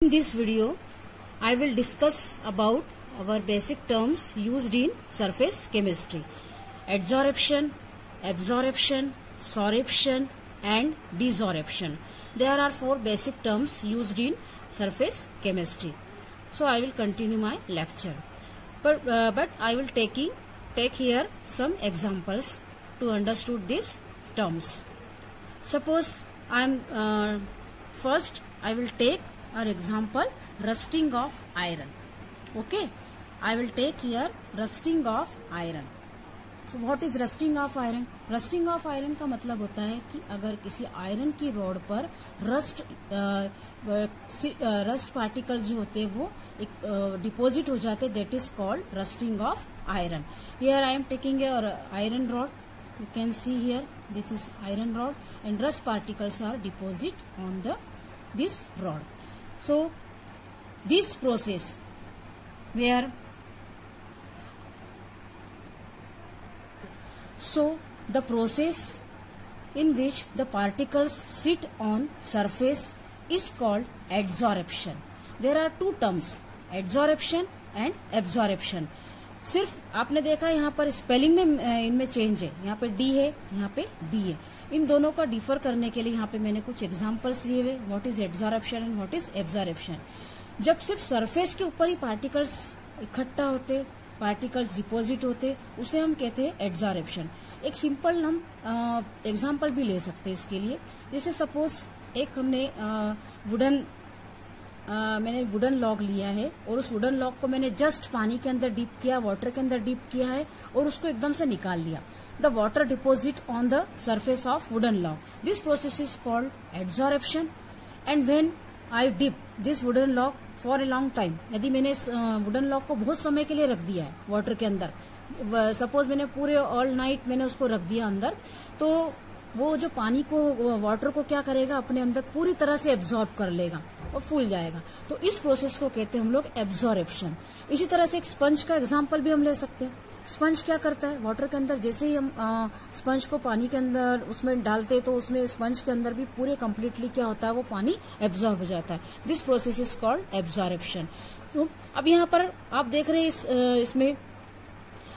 In this video, I will discuss about our basic terms used in surface chemistry: adsorption, absorption, sorption and desorption. There are four basic terms used in surface chemistry. So I will continue my lecture, but I will take here some examples to understand these terms. Suppose first I will take our example rusting of iron. Okay, I will take here rusting of iron. So what is rusting of iron? Rusting of iron का मतलब होता है कि अगर किसी iron की rod पर rust particles जो होते हैं वो एक डिपॉजिट हो जाते, that is called rusting of iron. Here I am taking a iron rod. You can see here, this is iron rod and rust particles are deposit on this rod. So this process where the process in which the particles sit on surface is called adsorption. There are two terms, adsorption and absorption. सिर्फ आपने देखा यहाँ पर spelling में इनमें change है, यहाँ पे डी है, यहाँ पे बी है. इन दोनों का डिफर करने के लिए यहाँ पे मैंने कुछ एग्जांपल्स लिए हुए. What is adsorption and what is absorption. जब सिर्फ सरफेस के ऊपर ही पार्टिकल्स इकट्ठा होते, पार्टिकल्स डिपोजिट होते, उसे हम कहते हैं एडसॉर्प्शन. एक सिंपल हम एग्जाम्पल भी ले सकते हैं इसके लिए. जैसे सपोज एक हमने मैंने वुडन लॉग लिया है और उस वुडन लॉग को मैंने जस्ट पानी के अंदर डिप किया, वाटर के अंदर डिप किया है और उसको एकदम से निकाल लिया. The water deposit on the surface of wooden log. This process is called adsorption. And when I dip this wooden log for a long time, यदि मैंने इस वुडन लॉग को बहुत समय के लिए रख दिया है वाटर के अंदर, सपोज मैंने पूरे ऑल नाइट मैंने उसको रख दिया अंदर, तो वो जो पानी को, वाटर को क्या करेगा, अपने अंदर पूरी तरह से एब्जॉर्ब कर लेगा और फूल जाएगा. तो इस प्रोसेस को कहते हैं हम लोग एब्जॉर्प्शन. इसी तरह से एक स्पंज का एग्जांपल भी हम ले सकते हैं. स्पंज क्या करता है, वाटर के अंदर जैसे ही हम स्पंज को पानी के अंदर उसमें डालते तो उसमें स्पंज के अंदर भी पूरे कम्प्लीटली क्या होता है, वो पानी एब्जॉर्ब हो जाता है. This process is called absorption. तो अब यहाँ पर आप देख रहे हैं इसमें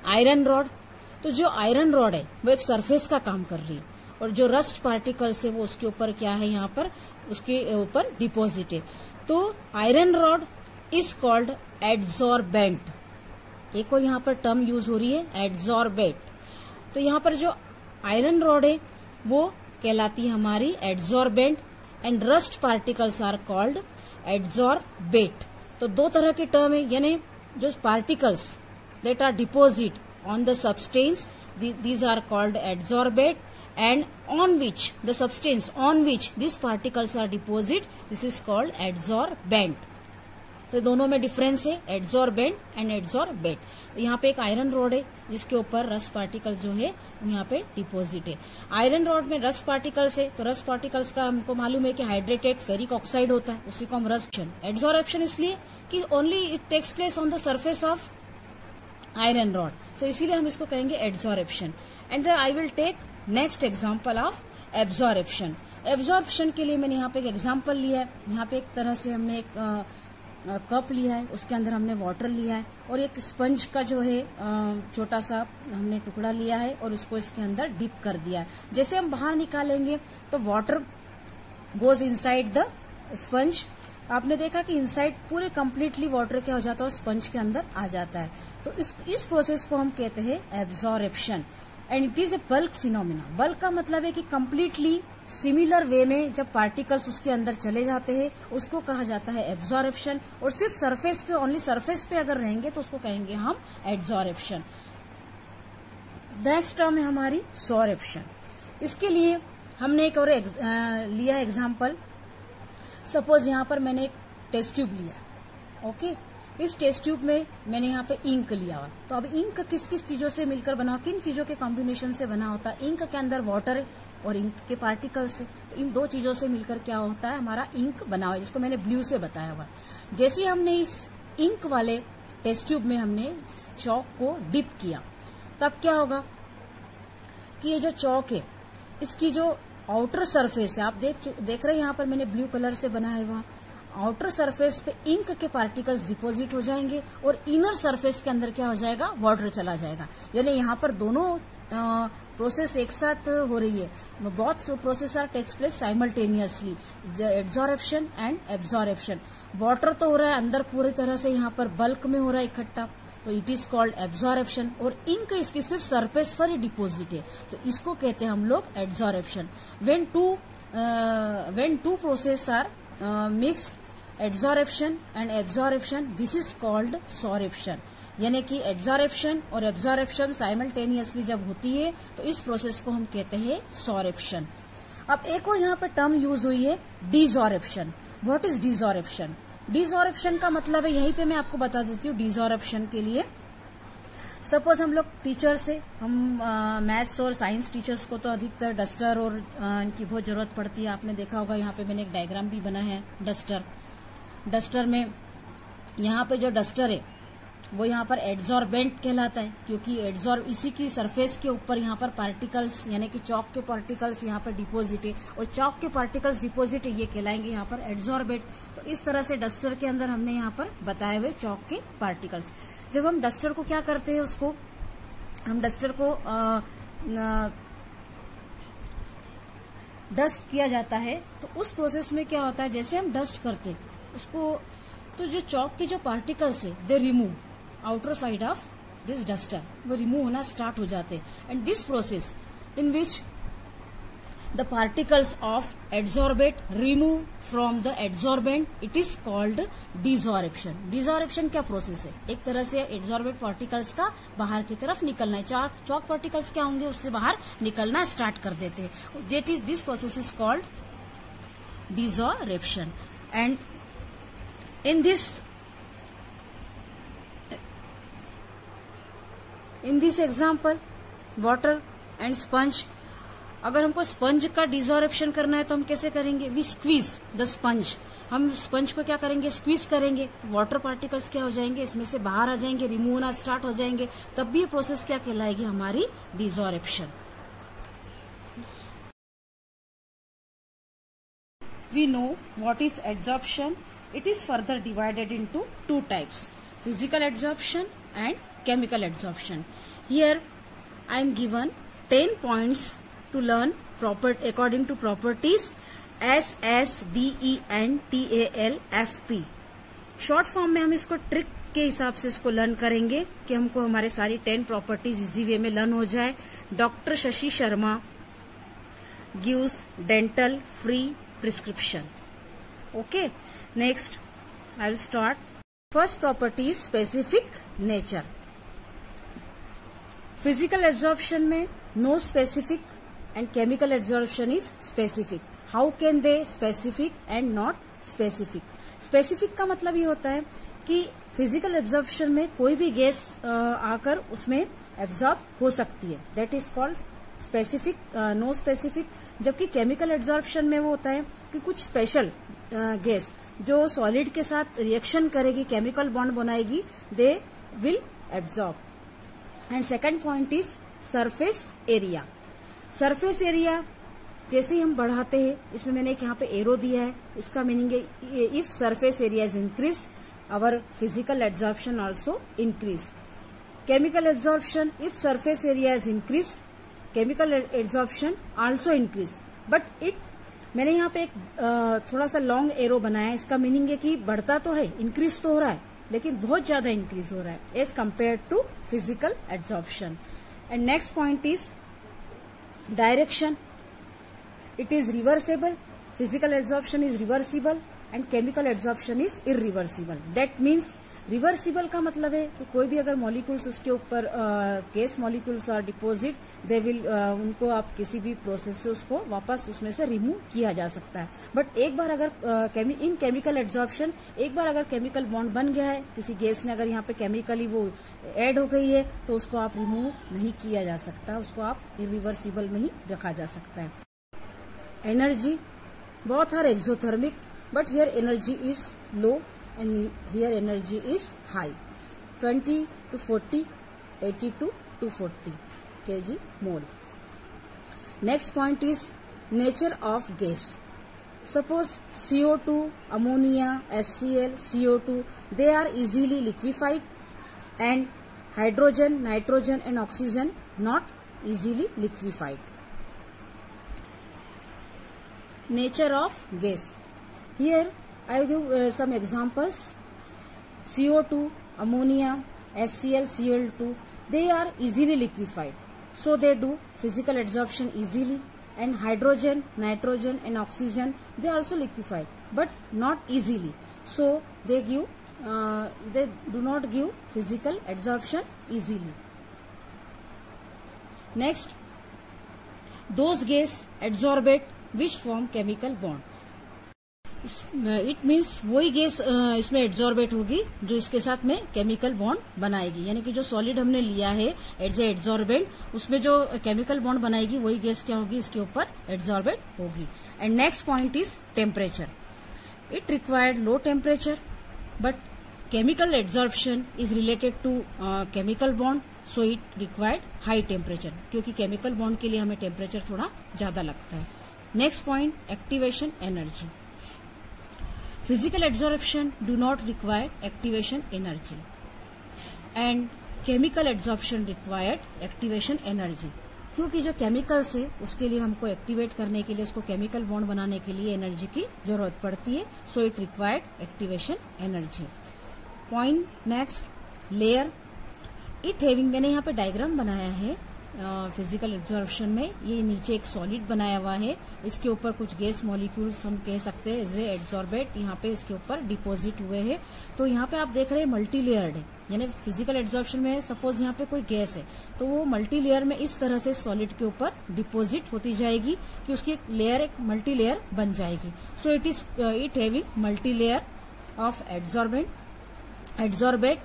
आयरन रॉड. तो जो आयरन रॉड है वो एक सरफेस का काम कर रही है और जो रस्ट पार्टिकल्स है वो उसके ऊपर क्या है, यहाँ पर उसके ऊपर डिपॉजिट है. तो आयरन रॉड इज कॉल्ड एडसॉर्बेंट. एक और यहाँ पर टर्म यूज हो रही है, एडसॉर्बेट. तो यहाँ पर जो आयरन रॉड है वो कहलाती है हमारी adsorbent and rust particles are called adsorbate. तो दो तरह के टर्म है, यानी जो particles that are deposit on the substance, these are called adsorbate, and on which the substance on which these particles are deposit, this is called adsorbent. तो दोनों में डिफरेंस है, एडसॉर्बेंट एंड एडसॉर्बेट. यहाँ पे एक आयरन रॉड है जिसके ऊपर रस्ट पार्टिकल जो है यहाँ पे डिपोजिट है. आयरन रॉड में रस्ट पार्टिकल्स है, तो रस्ट पार्टिकल्स का हमको मालूम है कि हाइड्रेटेड फेरिक ऑक्साइड होता है, उसी को हम रस्ट. एडसॉर्प्शन इसलिए कि only it takes place on the surface of iron rod, so इसीलिए हम इसको कहेंगे adsorption. And I will take next example of absorption. Absorption के लिए मैंने यहाँ पे एक एग्जाम्पल लिया है. यहाँ पे एक तरह से हमने एक कप लिया है, उसके अंदर हमने वाटर लिया है और एक स्पंज का जो है छोटा सा हमने टुकड़ा लिया है और उसको इसके अंदर डिप कर दिया है. जैसे हम बाहर निकालेंगे तो water goes inside the sponge. आपने देखा कि इनसाइड पूरे कंप्लीटली वाटर क्या हो जाता है, स्पंज के अंदर आ जाता है. तो इस प्रोसेस को हम कहते हैं absorption. And it is a bulk phenomena. Bulk का मतलब है कि कंप्लीटली सिमिलर वे में जब पार्टिकल्स उसके अंदर चले जाते हैं उसको कहा जाता है एब्जॉर्प्शन. और सिर्फ सरफेस पे, ओनली सरफेस पे अगर रहेंगे तो उसको कहेंगे हम एडसॉर्प्शन. नेक्स्ट टर्म है हमारी सॉर्प्शन. इसके लिए हमने एक और लिया एग्जाम्पल. सपोज यहाँ पर मैंने एक टेस्ट ट्यूब लिया. ओके, इस टेस्ट ट्यूब में मैंने यहाँ पे इंक लिया हुआ. तो अब इंक किस किस चीजों से मिलकर बना, किन चीजों के कॉम्बिनेशन से बना होता है. इंक के अंदर वाटर है और इंक के पार्टिकल्स से. तो इन दो चीजों से मिलकर क्या होता है, हमारा इंक बना हुआ है, जिसको मैंने ब्लू से बताया हुआ. जैसे ही हमने इस इंक वाले टेस्ट ट्यूब में हमने चौक को डिप किया, तब क्या होगा कि ये जो चौक है इसकी जो आउटर सरफेस है, आप देख रहे हैं यहाँ पर मैंने ब्लू कलर से बनाया हुआ. आउटर सरफेस पे इंक के पार्टिकल्स डिपॉजिट हो जाएंगे और इनर सरफेस के अंदर क्या हो जाएगा, वाटर चला जाएगा। यानी यहाँ पर दोनों प्रोसेस एक साथ हो रही है। Both process are takes place simultaneously, absorption and absorption. Water तो हो रहा है अंदर पूरी तरह से, यहाँ पर बल्क में हो रहा है इकट्ठा, तो इट इज कॉल्ड एब्जॉर्प्शन। और इंक इसकी सिर्फ सरफेस पर ही डिपोजिट है, तो इसको कहते हैं हम लोग absorption. when two processes are mixed, adsorption and absorption, this is called sorption। यानी कि एब्जॉर्प्शन और एब्जॉर्प्शन साइमल्टेनियसली जब होती है तो इस प्रोसेस को हम कहते हैं सॉर्प्शन। अब एक और यहाँ पे टर्म यूज हुई है desorption. What is desorption? Desorption का मतलब है, यहीं पे मैं आपको बता देती हूँ डिसॉर्प्शन के लिए। सपोज हम लोग टीचर से, हम मैथ्स और साइंस टीचर्स को तो अधिकतर डस्टर और इनकी बहुत जरूरत पड़ती है। आपने देखा होगा यहाँ पे मैंने एक डायग्राम भी बना है डस्टर में। यहाँ पे जो डस्टर है वो यहाँ पर एड्सॉर्बेंट कहलाता है, क्योंकि इसी की सरफेस के ऊपर यहाँ पर पार्टिकल्स यानी कि चॉक के पार्टिकल्स यहाँ पर डिपोजिट है, और चॉक के पार्टिकल्स डिपोजिट है ये कहलाएंगे यहाँ पर एड्सॉर्बेंट। तो इस तरह से डस्टर के अंदर हमने यहाँ पर बताए हुए चॉक के पार्टिकल्स। जब हम डस्टर को क्या करते हैं, उसको हम डस्टर को डस्ट किया जाता है, तो उस प्रोसेस में क्या होता है, जैसे हम डस्ट करते हैं उसको, तो जो चॉक के जो पार्टिकल्स है they remove outer side of this duster, वो रिमूव होना स्टार्ट हो जाते हैं। And this process in which the particles of adsorbate remove from the adsorbent, it is called desorption. Desorption क्या प्रोसेस है? एक तरह से एड्सॉर्बेट पार्टिकल्स का बाहर की तरफ निकलना है। चॉक पार्टिकल्स क्या होंगे, उससे बाहर निकलना स्टार्ट कर देते हैं। That is this process is called desorption. And in this example water and sponge, अगर हमको स्पंज का डिसॉर्प्शन करना है तो हम कैसे करेंगे? We squeeze the sponge. हम स्पंज को क्या करेंगे? स्क्वीज करेंगे। वाटर पार्टिकल्स क्या हो जाएंगे, इसमें से बाहर आ जाएंगे, रिमूव होना स्टार्ट हो जाएंगे। तब भी ये प्रोसेस क्या कहलाएगी? हमारी desorption. We know what is adsorption. It is further divided into two types: physical adsorption and chemical adsorption. Here I am given 10 points to learn according to properties S, S, D, E, N, T, A, L, F, P. Short form में हम इसको trick के हिसाब से इसको learn करेंगे कि हमको हमारे सारी 10 प्रॉपर्टीज इजी वे में लर्न हो जाए। Doctor Shashi Sharma gives dental free prescription. Okay, next I will start. First property is specific nature. Physical adsorption में no specific and chemical adsorption is specific. How can they specific and not specific? Specific का मतलब ये होता है कि physical absorption में कोई भी गैस आकर उसमें एब्जॉर्ब हो सकती है, that is called specific, no specific. जबकि केमिकल एब्जॉर्प्शन में वो होता है कि कुछ स्पेशल गैस जो सॉलिड के साथ रिएक्शन करेगी, केमिकल बॉन्ड बनाएगी, they will absorb. And second point is surface area. Surface area जैसे ही हम बढ़ाते हैं, इसमें मैंने एक यहाँ पे एरो दिया है, इसका मीनिंग है if surface area is increase our physical adsorption also increase. Chemical adsorption, if surface area is increased, chemical adsorption also increase. But मैंने यहाँ पे एक थोड़ा सा लॉन्ग एरो बनाया है, इसका मीनिंग है कि बढ़ता तो है, इंक्रीज तो हो रहा है, लेकिन बहुत ज्यादा इंक्रीज हो रहा है as compare to physical adsorption. And next point is direction. It is reversible, physical adsorption is reversible and chemical adsorption is irreversible. That means reversible का मतलब है कि कोई भी अगर मॉलिक्यूल्स उसके ऊपर गैस मॉलिक्यूल्स और डिपोजिट, दे विल उनको आप किसी भी प्रोसेस से उसको वापस उसमें से रिमूव किया जा सकता है। बट एक बार अगर इन केमिकल एड्सॉर्प्शन एक बार अगर केमिकल बॉन्ड बन गया है, किसी गैस ने अगर यहाँ पे केमिकली वो ऐड हो गई है, तो उसको आप रिमूव नहीं किया जा सकता, उसको आप इरिवर्सिबल में ही रखा जा सकता है। Energy, both are exothermic, but here energy is low and here energy is high, 20 to 40, 82 to 40 kg mole. Next point is nature of gas. Suppose CO2, ammonia, HCl, CO2, they are easily liquefied, and hydrogen, nitrogen and oxygen not easily liquefied. Nature of gas. Here I give some examples. CO2, ammonia, HCl, Cl2, they are easily liquefied, so they do physical adsorption easily. And hydrogen, nitrogen and oxygen, they also liquefied but not easily, so they do not give physical adsorption easily. Next, those gas adsorbate which form chemical bond. It means वही gas इसमें adsorbate होगी जो इसके साथ में chemical bond बनाएगी, यानी कि जो सॉलिड हमने लिया है एज ए एड्सॉर्बेंट, उसमें जो केमिकल बॉन्ड बनाएगी वही गैस क्या होगी, इसके ऊपर एड्सॉर्बेट होगी. And next point is temperature. It required low temperature but chemical adsorption is related to chemical bond, so it required high temperature, क्योंकि केमिकल बॉन्ड के लिए हमें टेम्परेचर थोड़ा ज्यादा लगता है. Next point, activation energy. Physical adsorption do not require activation energy and chemical adsorption required activation energy. क्योंकि जो केमिकल्स है उसके लिए हमको एक्टिवेट करने के लिए, उसको केमिकल बॉन्ड बनाने के लिए एनर्जी की जरूरत पड़ती है, सो it required activation energy. Point next, layer. It having, मैंने यहाँ पे डायग्राम बनाया है फिजिकल एब्जॉर्प्शन में. ये नीचे एक सॉलिड बनाया हुआ है, इसके ऊपर कुछ गैस मॉलिक्यूल्स हम कह सकते हैं एज ए एड्सॉर्बेट यहाँ पे इसके ऊपर डिपोजिट हुए हैं. तो यहाँ पे आप देख रहे हैं मल्टी लेयर्ड है, यानी फिजिकल एब्जॉर्प्शन में सपोज यहाँ पे कोई गैस है तो वो मल्टी लेयर में इस तरह से सॉलिड के ऊपर डिपोजिट होती जाएगी कि उसकी एक लेयर, एक मल्टी लेयर बन जाएगी. So it having multi layer of adsorbate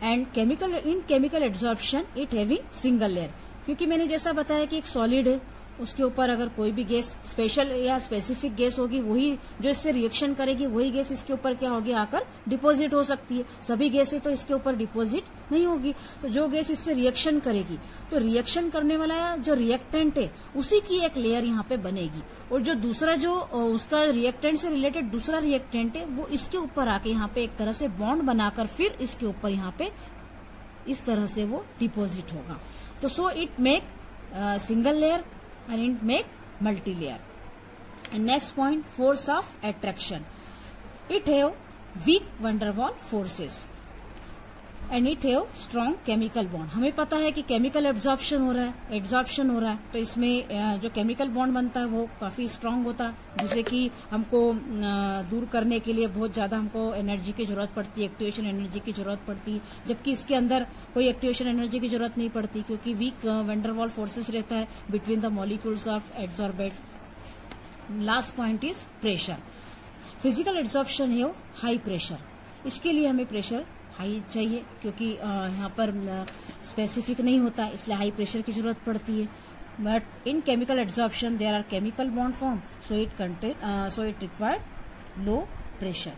and chemical adsorption it having single layer. क्योंकि मैंने जैसा बताया कि एक सॉलिड है, उसके ऊपर अगर कोई भी गैस स्पेशल या स्पेसिफिक गैस होगी, वही जो इससे रिएक्शन करेगी वही गैस इसके ऊपर क्या होगी, आकर डिपोजिट हो सकती है. सभी गैसें तो इसके ऊपर डिपोजिट नहीं होगी, तो जो गैस इससे रिएक्शन करेगी तो रिएक्शन करने वाला जो रिएक्टेंट है उसी की एक लेयर यहाँ पे बनेगी, और जो दूसरा जो उसका रिएक्टेंट से रिलेटेड दूसरा रिएक्टेंट है वो इसके ऊपर आके यहाँ पे एक तरह से बॉन्ड बनाकर फिर इसके ऊपर यहाँ पे इस तरह से वो डिपोजिट होगा. तो so it make single layer and it make multi-layer. And next point, force of attraction. It have weak van der Waals forces and it have strong chemical bond. हमें पता है कि केमिकल एब्जॉर्प्शन हो रहा है, adsorption हो रहा है, तो इसमें जो केमिकल बॉन्ड बनता है वो काफी स्ट्रांग होता है, जिससे कि हमको दूर करने के लिए बहुत ज्यादा हमको एनर्जी की जरूरत पड़ती है, एक्टिवेशन एनर्जी की जरूरत पड़ती है, जबकि इसके अंदर कोई एक्टिवेशन एनर्जी की जरूरत नहीं पड़ती क्योंकि weak van der Waals forces रहता है between the molecules of adsorbate. Last point is pressure. Physical adsorption है हाई प्रेशर. इसके लिए हमें प्रेशर हाई चाहिए क्योंकि यहाँ पर स्पेसिफिक नहीं होता, इसलिए हाई प्रेशर की जरूरत पड़ती है. But in chemical adsorption there are chemical bond form, so it required low pressure.